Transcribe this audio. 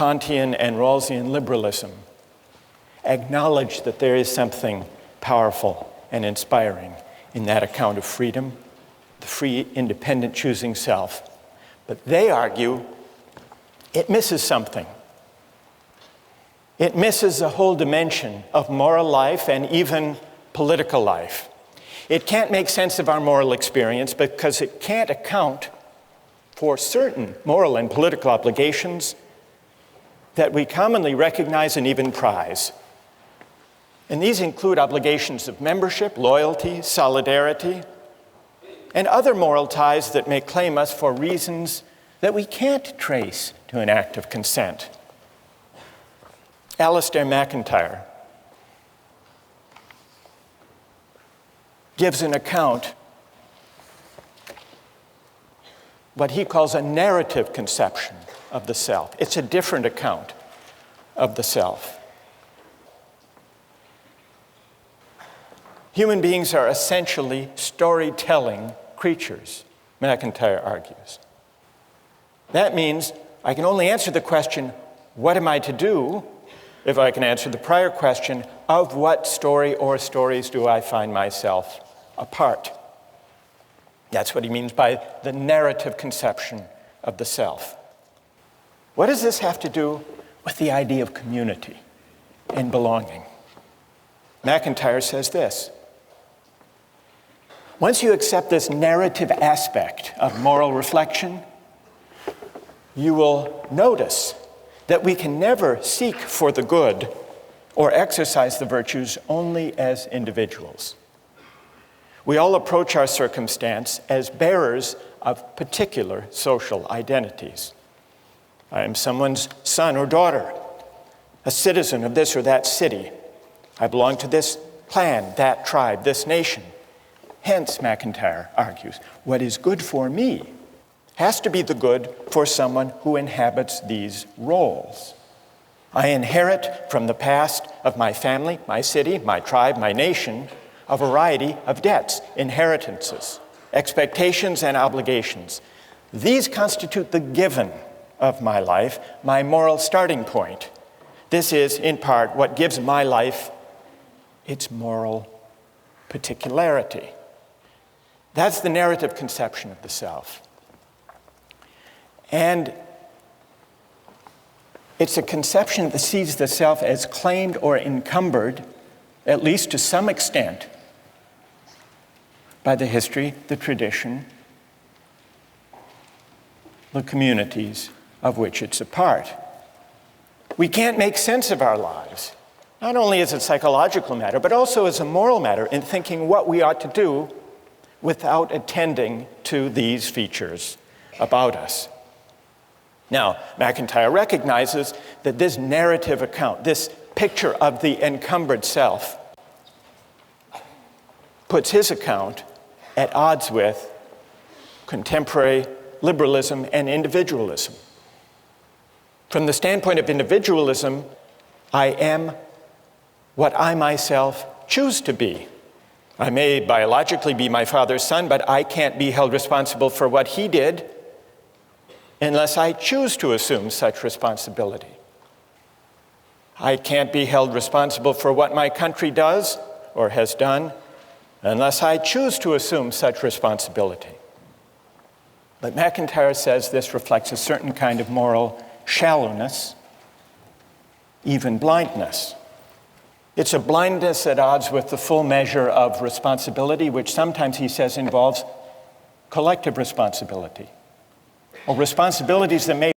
Kantian and Rawlsian liberalism acknowledge that there is something powerful and inspiring in that account of freedom, the free, independent choosing self. But they argue it misses something. It misses a whole dimension of moral life and even political life. It can't make sense of our moral experience because it can't account for certain moral and political obligations that we commonly recognize and even prize. And these include obligations of membership, loyalty, solidarity, and other moral ties that may claim us for reasons that we can't trace to an act of consent. Alistair MacIntyre gives an account, what he calls a narrative conception of the self. It's a different account of the self. Human beings are essentially storytelling creatures, MacIntyre argues. That means I can only answer the question, what am I to do, if I can answer the prior question, of what story or stories do I find myself a part? That's what he means by the narrative conception of the self. What does this have to do with the idea of community and belonging? MacIntyre says this: once you accept this narrative aspect of moral reflection, you will notice that we can never seek for the good or exercise the virtues only as individuals. We all approach our circumstance as bearers of particular social identities. I am someone's son or daughter, a citizen of this or that city. I belong to this clan, that tribe, this nation. Hence, MacIntyre argues, what is good for me has to be the good for someone who inhabits these roles. I inherit from the past of my family, my city, my tribe, my nation, a variety of debts, inheritances, expectations, and obligations. These constitute the given of my life, my moral starting point. This is, in part, what gives my life its moral particularity. That's the narrative conception of the self. And it's a conception that sees the self as claimed or encumbered, at least to some extent, by the history, the tradition, the communities of which it's a part. We can't make sense of our lives, not only as a psychological matter, but also as a moral matter in thinking what we ought to do without attending to these features about us. Now, MacIntyre recognizes that this narrative account, this picture of the encumbered self, puts his account at odds with contemporary liberalism and individualism. From the standpoint of individualism, I am what I myself choose to be. I may biologically be my father's son, but I can't be held responsible for what he did unless I choose to assume such responsibility. I can't be held responsible for what my country does or has done unless I choose to assume such responsibility. But MacIntyre says this reflects a certain kind of moral shallowness, even blindness. It's a blindness at odds with the full measure of responsibility, which sometimes, he says, involves collective responsibility, or responsibilities that may